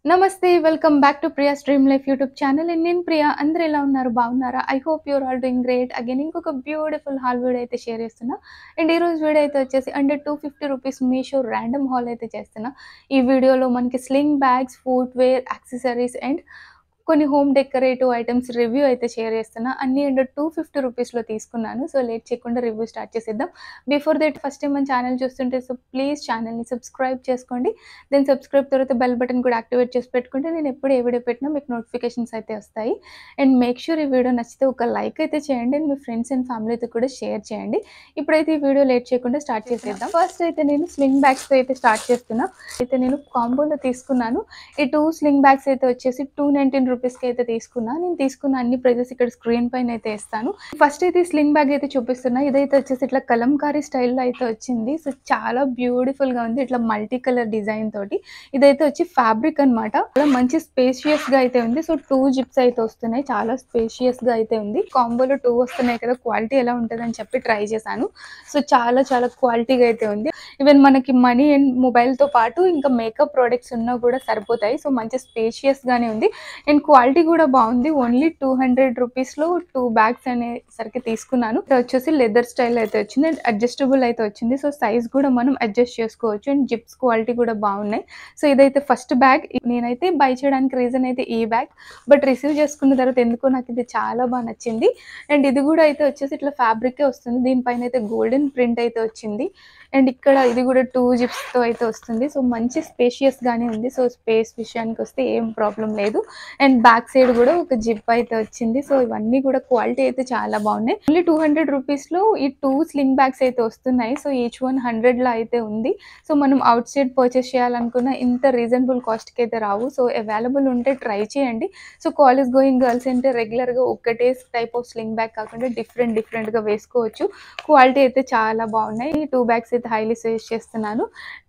నమస్తే welcome back to Priya stream life YouTube channel and నేను ప్రియా అందరూ ఎలా ఉన్నారు బాగున్నారా I hope you're all doing great again ఇంకొక బ్యూటిఫుల్ హాల్ వీడియో అయితే షేర్ చేస్తున్నా అండ్ ఈ రోజు వీడియో అయితే వచ్చేసి under 250 rupees Meesho random haul అయితే చేస్తున్నా ఈ వీడియోలో మనకి sling bags footwear accessories and కొన్ని హోమ్ డెకరేటివ్ ఐటమ్స్ రివ్యూ అయితే షేర్ చేస్తున్నా అన్ని అండర్ 250 రూపీస్లో తీసుకున్నాను సో లేట్ చేయకుండా రివ్యూ స్టార్ట్ చేసేద్దాం బిఫోర్ దట్ ఫస్ట్ టైం మన ఛానల్ చూస్తుంటే సో ప్లీజ్ ఛానల్ని సబ్స్క్రైబ్ చేసుకోండి దెన్ సబ్స్క్రైబ్ తర్వాత బెల్ బటన్ కూడా యాక్టివేట్ చేసి పెట్టుకుంటే నేను ఎప్పుడు ఏ వీడియో పెట్టినా మీకు నోటిఫికేషన్స్ అయితే వస్తాయి అండ్ మేక్ షూర్ ఈ వీడియో నచ్చితే ఒక లైక్ అయితే చేయండి అండ్ మీ ఫ్రెండ్స్ అండ్ ఫ్యామిలీతో కూడా షేర్ చేయండి ఇప్పుడైతే ఈ వీడియో లేట్ చేయకుండా స్టార్ట్ చేసేద్దాం ఫస్ట్ అయితే నేను స్లింగ్ బ్యాగ్స్తో అయితే స్టార్ట్ చేస్తున్నా అయితే నేను కాంబోలో తీసుకున్నాను ఈ 2 స్లింగ్ బ్యాగ్స్ అయితే వచ్చేసి 219 రూపీస్కి అయితే తీసుకున్నా నేను తీసుకున్న అన్ని ప్రైజెస్ ఇక్కడ స్క్రీన్ పైన అయితే ఇస్తాను ఫస్ట్ అయితే స్లింగ్ బ్యాగ్ అయితే చూపిస్తున్నా ఇదైతే వచ్చేసి ఇట్లా కలంకారీ స్టైల్లో అయితే వచ్చింది సో చాలా బ్యూటిఫుల్ గా ఉంది ఇట్లా మల్టీ కలర్ డిజైన్ తోటి ఇదైతే వచ్చి ఫ్యాబ్రిక్ అన్నమాట చాలా మంచి స్పేషియస్ గా అయితే ఉంది సో 2 జిప్స్ అయితే వస్తున్నాయి చాలా స్పేషియస్ గా అయితే ఉంది కాంబోలో 2 వస్తున్నాయి కదా క్వాలిటీ ఎలా ఉంటుంది అని చెప్పి ట్రై చేశాను సో చాలా చాలా క్వాలిటీగా అయితే ఉంది ఈవెన్ మనకి మనీ అండ్ మొబైల్ తో పాటు ఇంకా మేకప్ ప్రొడక్ట్స్ ఉన్నా కూడా సరిపోతాయి సో మంచి స్పేషియస్ గానే ఉంది అండ్ క్వాలిటీ కూడా బాగుంది ఓన్లీ 200 రూపీస్లో 2 బ్యాగ్స్ అనేసరికి తీసుకున్నాను ఇది వచ్చేసి లెదర్ స్టైల్ అయితే వచ్చింది అండ్ అడ్జస్టబుల్ అయితే వచ్చింది సో సైజ్ కూడా మనం అడ్జస్ట్ చేసుకోవచ్చు అండ్ జిప్స్ క్వాలిటీ కూడా బాగున్నాయి సో ఇదైతే ఫస్ట్ బ్యాగ్ నేనైతే బై చేయడానికి రీజన్ అయితే ఈ బ్యాగ్ బట్ రిసీవ్ చేసుకున్న తర్వాత ఎందుకో నాకు ఇది చాలా బాగా నచ్చింది అండ్ ఇది కూడా అయితే వచ్చేసి ఇట్లా ఫ్యాబ్రికే వస్తుంది దీనిపైన అయితే గోల్డెన్ ప్రింట్ అయితే వచ్చింది అండ్ ఇక్కడ ఇది కూడా 2 జిప్స్తో అయితే వస్తుంది సో మంచి స్పేషియస్ గానే ఉంది సో స్పేస్ విషయానికి వస్తే ఏం ప్రాబ్లం లేదు అండ్ బ్యాక్ సైడ్ కూడా ఒక జిప్ అయితే వచ్చింది సో ఇవన్నీ కూడా క్వాలిటీ అయితే చాలా బాగున్నాయి ఓన్లీ 200 రూపీస్లో ఈ 2 స్లింగ్ బ్యాగ్స్ అయితే వస్తున్నాయి సో ఈచ్ వన్ 100 అయితే ఉంది సో మనం అవుట్ సైడ్ పర్చేస్ చేయాలనుకున్న ఇంత రీజనబుల్ కాస్ట్కి అయితే రావు సో అవైలబుల్ ఉంటే ట్రై చేయండి సో కాలేజ్ గోయింగ్ గర్ల్స్ అంటే రెగ్యులర్గా ఒక్కటే టైప్ ఆఫ్ స్లింగ్ బ్యాగ్ కాకుండా డిఫరెంట్గా వేసుకోవచ్చు క్వాలిటీ అయితే చాలా బాగున్నాయి ఈ 2 బ్యాగ్స్ అయితే హైలీ సజెస్ట్ చేస్తున్నాను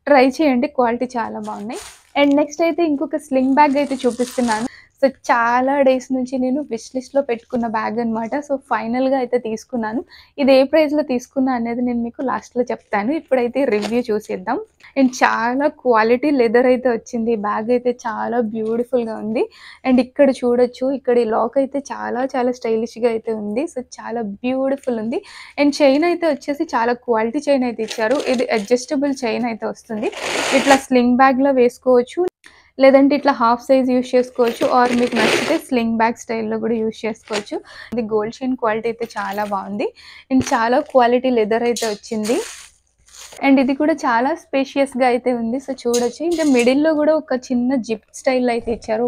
ట్రై చేయండి క్వాలిటీ చాలా బాగున్నాయి అండ్ నెక్స్ట్ అయితే ఇంకొక స్లింగ్ బ్యాగ్ అయితే చూపిస్తున్నాను సో చాలా డేస్ నుంచి నేను విష్ లిస్ట్లో పెట్టుకున్న బ్యాగ్ అనమాట సో ఫైనల్గా అయితే తీసుకున్నాను ఇది ఏ ప్రైస్లో తీసుకున్నా అనేది నేను మీకు లాస్ట్లో చెప్తాను ఇప్పుడైతే రివ్యూ చూసేద్దాం అండ్ చాలా క్వాలిటీ లెదర్ అయితే వచ్చింది బ్యాగ్ అయితే చాలా బ్యూటిఫుల్గా ఉంది అండ్ ఇక్కడ చూడొచ్చు ఇక్కడ ఈ లాక్ అయితే చాలా చాలా స్టైలిష్గా అయితే ఉంది సో చాలా బ్యూటిఫుల్ ఉంది అండ్ చైన్ అయితే వచ్చేసి చాలా క్వాలిటీ చైన్ అయితే ఇచ్చారు ఇది అడ్జస్టబుల్ చైన్ అయితే వస్తుంది ఇట్లా స్లింగ్ బ్యాగ్లో వేసుకోవచ్చు లేదంటే ఇట్లా హాఫ్ సైజ్ యూస్ చేసుకోవచ్చు ఆర్ మీకు నచ్చితే స్లింగ్ బ్యాగ్ స్టైల్లో కూడా యూస్ చేసుకోవచ్చు ఇది గోల్డ్ చైన్ క్వాలిటీ అయితే చాలా బాగుంది అండ్ చాలా క్వాలిటీ లెదర్ అయితే వచ్చింది అండ్ ఇది కూడా చాలా స్పేషియస్గా అయితే ఉంది సో చూడొచ్చు ఇంకా మిడిల్లో కూడా ఒక చిన్న జిప్ స్టైల్ అయితే ఇచ్చారు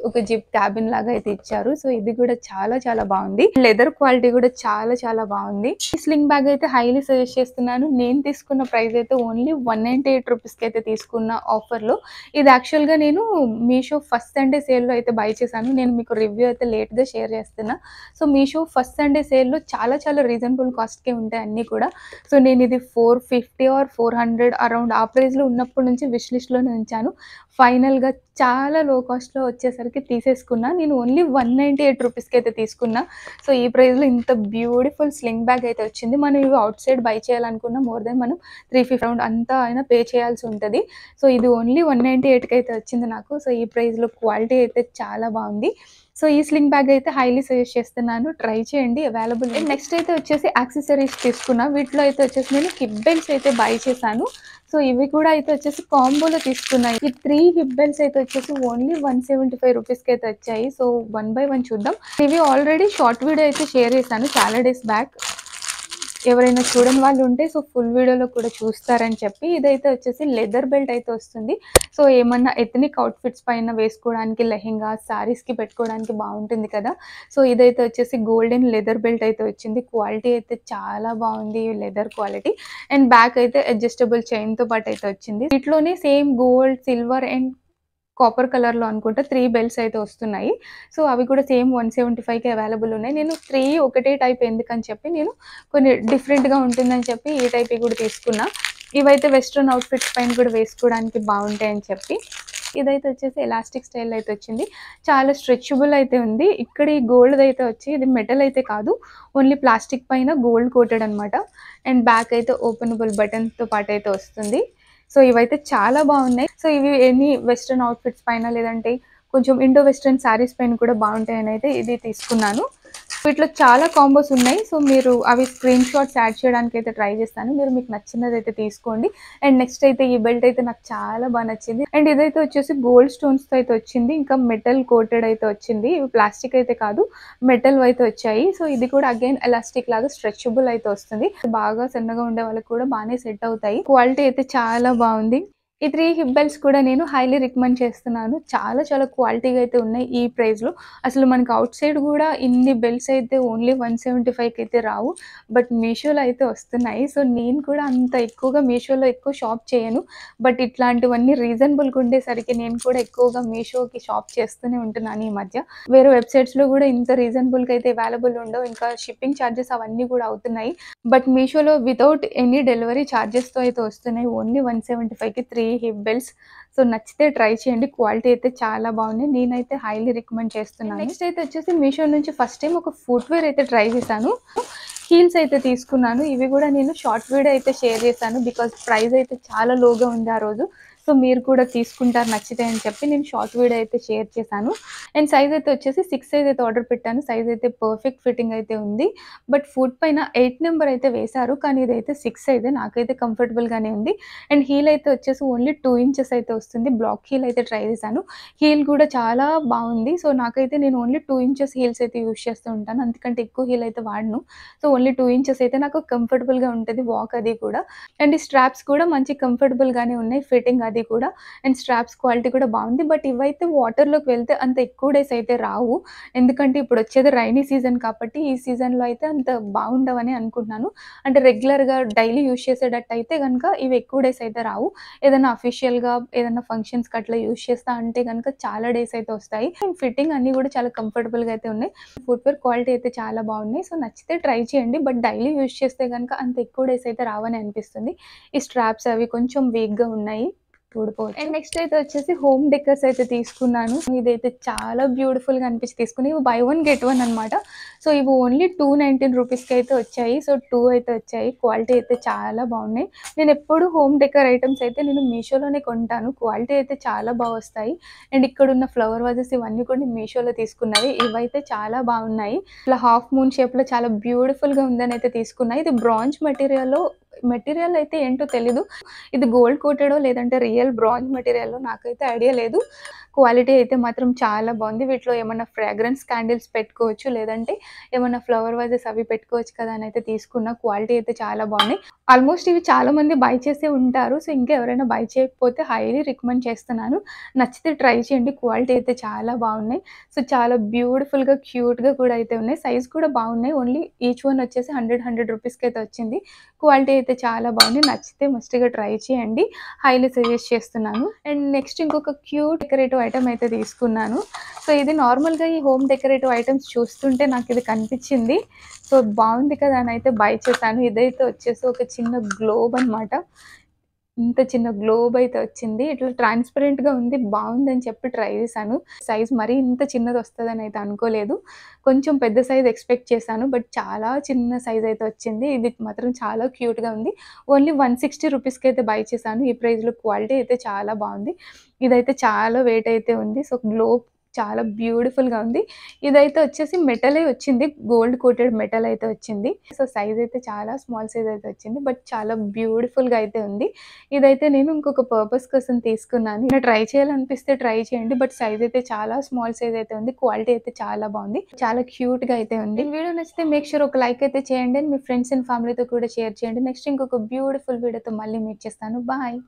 ఒక జిప్ క్యాబిన్ లాగా అయితే ఇచ్చారు సో ఇది కూడా చాలా చాలా బాగుంది లెదర్ క్వాలిటీ కూడా చాలా చాలా బాగుంది ఈ స్లింగ్ బ్యాగ్ అయితే హైలీ సజెస్ట్ చేస్తున్నాను నేను తీసుకున్న ప్రైస్ అయితే ఓన్లీ 198 రూపీస్కి అయితే తీసుకున్న ఆఫర్లో ఇది యాక్చువల్గా నేను మీషో ఫస్ట్ సండే సేల్లో అయితే బై చేశాను నేను మీకు రివ్యూ అయితే లేట్గా షేర్ చేస్తున్నా సో మీషో ఫస్ట్ సండే సేల్లో చాలా చాలా రీజనబుల్ కాస్ట్కే ఉంటాయి అన్నీ కూడా సో నేను ఇది 450 ఆర్ 400 అరౌండ్ ఆ ప్రైస్లో ఉన్నప్పటి నుంచి విష్ లిస్ట్లోనే ఉంచాను ఫైనల్గా చాలా లో కాస్ట్లో వచ్చేసరికి తీసేసుకున్నా నేను ఓన్లీ 198 రూపీస్కి అయితే తీసుకున్నా సో ఈ ప్రైస్లో ఇంత బ్యూటిఫుల్ స్లింగ్ బ్యాగ్ అయితే వచ్చింది మనం ఇవి అవుట్ సైడ్ బై చేయాలనుకున్నా మోర్ దెన్ మనం 350 అరౌండ్ అంతా అయినా పే చేయాల్సి ఉంటుంది సో ఇది ఓన్లీ 198కి అయితే వచ్చింది నాకు సో ఈ ప్రైస్లో క్వాలిటీ అయితే చాలా బాగుంది సో ఈ స్లింగ్ బ్యాగ్ అయితే హైలీ సజెస్ట్ చేస్తున్నాను ట్రై చేయండి అవైలబుల్ నెక్స్ట్ అయితే వచ్చేసి యాక్సెసరీస్ తీసుకున్నా వీటిలో అయితే వచ్చేసి నేను హిప్ బెల్ట్స్ అయితే బై చేశాను సో ఇవి కూడా అయితే వచ్చేసి కాంబోలో తీసుకున్నాయి ఈ 3 హిప్ బెల్ట్స్ అయితే వచ్చేసి ఓన్లీ 175 రూపీస్కి అయితే వచ్చాయి సో 1 బై 1 చూద్దాం ఇవి ఆల్రెడీ షార్ట్ వీడియో అయితే షేర్ చేశాను చాలా డేస్ బ్యాక్ ఎవరైనా చూడని వాళ్ళు ఉంటే సో ఫుల్ వీడియోలో కూడా చూస్తారని చెప్పి ఇదైతే వచ్చేసి లెదర్ బెల్ట్ అయితే వస్తుంది సో ఏమన్నా ఎథనిక్ అవుట్ఫిట్స్ పైన వేసుకోవడానికి లెహెంగా శారీస్కి పెట్టుకోవడానికి బాగుంటుంది కదా సో ఇదైతే వచ్చేసి గోల్డెన్ లెదర్ బెల్ట్ అయితే వచ్చింది క్వాలిటీ అయితే చాలా బాగుంది లెదర్ క్వాలిటీ అండ్ బ్యాక్ అయితే అడ్జస్టబుల్ చైన్తో పాటు అయితే వచ్చింది వీటిలోనే same gold silver and copper కలర్లో అనుకుంటా 3 బెల్ట్స్ అయితే వస్తున్నాయి సో అవి కూడా సేమ్ 175కి అవైలబుల్ ఉన్నాయి నేను 3 ఒకటే టైప్ ఎందుకని చెప్పి నేను కొన్ని డిఫరెంట్గా ఉంటుందని చెప్పి ఈ టైప్ కూడా తీసుకున్నా ఇవైతే వెస్ట్రన్ అవుట్ఫిట్స్ పైన కూడా వేసుకోవడానికి బాగుంటాయని చెప్పి ఇదైతే వచ్చేసి ఎలాస్టిక్ స్టైల్ అయితే వచ్చింది చాలా స్ట్రెచబుల్ అయితే ఉంది ఇక్కడ ఈ గోల్డ్ అయితే వచ్చి ఇది మెటల్ అయితే కాదు ఓన్లీ ప్లాస్టిక్ పైన గోల్డ్ కోటెడ్ అనమాట అండ్ బ్యాక్ అయితే ఓపెనబుల్ బటన్తో పాటు అయితే వస్తుంది సో ఇవైతే చాలా బాగున్నాయి. సో ఇవి ఎనీ వెస్టర్న్ అవుట్‌ఫిట్స్ పైన లేదంటే కొంచెం ఇండో వెస్టర్న్ శారీస్ పైన కూడా బాగుంటాయని అయితే ఇది తీసుకున్నాను. వీటిలో చాలా కాంబోస్ ఉన్నాయి. సో మీరు అవి స్క్రీన్ షాట్స్ యాడ్ చేయడానికైతే ట్రై చేస్తాను. మీకు నచ్చినదైతే తీసుకోండి. అండ్ నెక్స్ట్ అయితే ఈ బెల్ట్ అయితే నాకు చాలా బాగా నచ్చింది. అండ్ ఇదైతే వచ్చేసి గోల్డ్ స్టోన్స్‌తో అయితే వచ్చింది. ఇంకా మెటల్ కోటెడ్ అయితే వచ్చింది. ఇవి ప్లాస్టిక్ అయితే కాదు, మెటల్ అయితే వచ్చాయి. సో ఇది కూడా అగైన్ ఎలాస్టిక్ లాగా స్ట్రెచబుల్ అయితే వస్తుంది. బాగా సన్నగా ఉండే వాళ్ళకి కూడా బాగానే సెట్ అవుతాయి. క్వాలిటీ అయితే చాలా బాగుంది. ఈ 3 హిప్ బెల్ట్స్ కూడా నేను హైలీ రికమెండ్ చేస్తున్నాను. చాలా చాలా క్వాలిటీగా అయితే ఉన్నాయి ఈ ప్రైస్‌లో. అసలు మనకి ఔట్ సైడ్ గూడా ఇన్ని బెల్ట్స్ అయితే ఓన్లీ 175కి అయితే రావు. బట్ మీషోలో అయితే వస్తున్నాయి. సో నేను కూడా అంత ఎక్కువగా మీషోలో ఎక్కువ షాప్ చేయను. బట్ ఇట్లాంటివన్నీ రీజనబుల్‌గా ఉండేసరికి నేను కూడా ఎక్కువగా మీషోకి షాప్ చేస్తూనే ఉంటున్నాను ఈ మధ్య. వేరే వెబ్‌సైట్స్‌లో గూడా ఇంత రీజనబుల్‌గా అయితే అవైలబుల్ ఉండవు. ఇంకా షిప్పింగ్ చార్జెస్ అవన్నీ గూడా అవుతున్నాయి. బట్ మీషోలో వితౌట్ ఎనీ డెలివరీ చార్జెస్‌తో అయితే వస్తున్నాయి. ఓన్లీ 175కి 3 హిప్ బెల్ట్స్. సో నచ్చితే ట్రై చేయండి. క్వాలిటీ అయితే చాలా బాగున్నాయి. నేనైతే హైలీ రికమెండ్ చేస్తున్నాను. నెక్స్ట్ అయితే వచ్చేసి మీషో నుంచి ఫస్ట్ టైమ్ ఒక ఫుట్‌వేర్ అయితే ట్రై చేశాను. హీల్స్ అయితే తీసుకున్నాను. ఇవి కూడా నేను షార్ట్ వీడియో అయితే షేర్ చేశాను. బికాజ్ ప్రైస్ అయితే చాలా లోగా ఉంది ఆ రోజు. సో మీరు కూడా తీసుకుంటారు నచ్చితే అని చెప్పి నేను షార్ట్ వీడియో అయితే షేర్ చేశాను. అండ్ సైజ్ అయితే వచ్చేసి 6 సైజ్ అయితే ఆర్డర్ పెట్టాను. సైజ్ అయితే పర్ఫెక్ట్ ఫిట్టింగ్ అయితే ఉంది. బట్ ఫుట్ పైన 8 నెంబర్ అయితే వేశారు. కానీ ఇదైతే 6 సైజే. నాకైతే కంఫర్టబుల్‌గానే ఉంది. అండ్ హీల్ అయితే వచ్చేసి ఓన్లీ 2 ఇంచెస్ అయితే వస్తుంది. బ్లాక్ హీల్ అయితే ట్రై చేశాను. హీల్ కూడా చాలా బాగుంది. సో నాకైతే నేను ఓన్లీ 2 ఇంచెస్ హీల్స్ అయితే యూజ్ చేస్తూ ఉంటాను. అంతకంటే ఎక్కువ హీల్ అయితే వాడను. సో ఓన్లీ 2 ఇంచెస్ అయితే నాకు కంఫర్టబుల్‌గా ఉంటది వాక్ అది కూడా. అండ్ ఈ స్ట్రాప్స్ కూడా మంచి కంఫర్టబుల్‌గానే ఉన్నాయి. ఫిట్టింగ్ అది కూడా. అండ్ స్ట్రాప్స్ క్వాలిటీ కూడా బాగుంది. బట్ ఇవైతే వాటర్‌లోకి వెళ్తే అంత ఎక్కువ డేస్ అయితే రావు. ఎందుకంటే ఇప్పుడు వచ్చేది రైనీ సీజన్ కాబట్టి ఈ సీజన్‌లో అయితే అంత బాగుండవని అనుకుంటున్నాను. అంటే రెగ్యులర్‌గా డైలీ యూజ్ చేసేటట్టయితే గనుక ఇవి ఎక్కువ డేస్ అయితే రావు. ఏదైనా అఫీషియల్‌గా ఏదైనా ఫంక్షన్స్‌కి అట్లా యూజ్ చేస్తా అంటే గనుక చాలా డేస్ అయితే వస్తాయి. అండ్ ఫిట్టింగ్ అన్నీ కూడా చాలా కంఫర్టబుల్‌గా అయితే ఉన్నాయి. ఫుట్‌వేర్ క్వాలిటీ అయితే చాలా బాగున్నాయి. సో నచ్చితే ట్రై చేయండి. బట్ డైలీ యూజ్ చేస్తే గనుక అంత ఎక్కువ డేస్ అయితే రావని అనిపిస్తుంది. ఈ స్ట్రాప్స్ అవి కొంచెం వీక్‌గా ఉన్నాయి. ఊడిపోవచ్చు. అండ్ నెక్స్ట్ అయితే వచ్చేసి హోమ్ డెకర్స్ అయితే తీసుకున్నాను. ఇదైతే చాలా బ్యూటిఫుల్‌గా అనిపించి తీసుకుని ఇవి బై వన్ గెట్ వన్ అనమాట. సో ఇవి ఓన్లీ 219 రూపీస్‌కి అయితే వచ్చాయి. సో 2 అయితే వచ్చాయి. క్వాలిటీ అయితే చాలా బాగున్నాయి. నేను ఎప్పుడు హోమ్ డెకర్ ఐటెమ్స్ అయితే నేను మీషోలోనే కొంటాను. క్వాలిటీ అయితే చాలా వస్తాయి. అండ్ ఇక్కడున్న ఫ్లవర్ వాజెస్ ఇవన్నీ కూడా నేను మీషోలో తీసుకున్నవి. ఇవైతే చాలా బాగున్నాయి. ఇట్లా హాఫ్ మూన్ షేప్‌లో చాలా బ్యూటిఫుల్‌గా ఉందని అయితే తీసుకున్నా. ఇది బ్రాంజ్ మెటీరియల్ అయితే ఏంటో తెలీదు. ఇది గోల్డ్ కోటెడో లేదంటే రియల్ బ్రాంజ్ మెటీరియలో నాకైతే ఐడియా లేదు. క్వాలిటీ అయితే మాత్రం చాలా బాగుంది. వీటిలో ఏమన్నా ఫ్రాగ్రెన్స్ క్యాండిల్స్ పెట్టుకోవచ్చు. లేదంటే ఏమన్నా ఫ్లవర్ వాజెస్ అవి పెట్టుకోవచ్చు కదా అని అయితే తీసుకున్న. క్వాలిటీ అయితే చాలా బాగున్నాయి. ఆల్మోస్ట్ ఇవి చాలా మంది బై చేసే ఉంటారు. సో ఇంకా ఎవరైనా బై చేయకపోతే హైలీ రికమెండ్ చేస్తున్నాను. నచ్చితే ట్రై చేయండి. క్వాలిటీ అయితే చాలా బాగున్నాయి. సో చాలా బ్యూటిఫుల్‌గా, క్యూట్‌గా కూడా అయితే ఉన్నాయి. సైజ్ కూడా బాగున్నాయి. ఓన్లీ ఈచ్ వన్ వచ్చేసి 100 రూపీస్‌కి అయితే వచ్చింది. క్వాలిటీ అయితే చాలా బాగుంది. నచ్చితే మస్ట్‌గా ట్రై చేయండి. హైలీ సజెస్ట్ చేస్తున్నాను. అండ్ నెక్స్ట్ ఇంకొక క్యూట్ డెకరేటివ్ ఐటెమ్ అయితే తీసుకున్నాను. సో ఇది నార్మల్‌గా ఈ హోమ్ డెకరేటివ్ ఐటెమ్స్ చూస్తుంటే నాకిది కనిపించింది. సో బాగుంది కదా అని అయితే బై చేశాను. ఇదైతే వచ్చేసి ఒక చిన్న గ్లోబ్ అనమాట. ఇంత చిన్న గ్లోబ్ అయితే వచ్చింది. ఇట్లా ట్రాన్స్‌పరెంట్‌గా ఉంది. బావుందని చెప్పి ట్రై చేశాను. సైజ్ మరీ ఇంత చిన్నదొస్తదని అయితే అనుకోలేదు. కొంచెం పెద్ద సైజ్ ఎక్స్‌పెక్ట్ చేశాను. బట్ చాలా చిన్న సైజ్ అయితే వచ్చింది. ఇది మాత్రం చాలా క్యూట్‌గా ఉంది. ఓన్లీ 160 రూపీస్‌కి అయితే బై చేశాను. ఈ ప్రైస్‌లో క్వాలిటీ అయితే చాలా బావుంది. ఇదైతే చాలా వెయిట్ అయితే ఉంది. సో గ్లోబ్ చాలా బ్యూటిఫుల్‌గా ఉంది. ఇదైతే వచ్చేసి మెటలే వచ్చింది. గోల్డ్ కోటెడ్ మెటల్ అయితే వచ్చింది. సో సైజ్ అయితే చాలా స్మాల్ సైజ్ అయితే వచ్చింది. బట్ చాలా బ్యూటిఫుల్‌గా అయితే ఉంది. ఇదైతే నేను ఇంకొక పర్పస్ కోసం తీసుకున్నాను. ఇలా ట్రై చేయాలనిపిస్తే ట్రై చేయండి. బట్ సైజ్ అయితే చాలా స్మాల్ సైజ్ అయితే ఉంది. క్వాలిటీ అయితే చాలా బాగుంది. చాలా క్యూట్‌గా అయితే ఉంది. వీడియో నచ్చితే మేక్ ష్యూర్ ఒక లైక్ అయితే చేయండి. అండ్ మీ ఫ్రెండ్స్ అండ్ ఫ్యామిలీతో కూడా షేర్ చేయండి. నెక్స్ట్ ఇంకొక బ్యూటిఫుల్ వీడియోతో మళ్ళీ మీట్ చేస్తాను. బాయ్.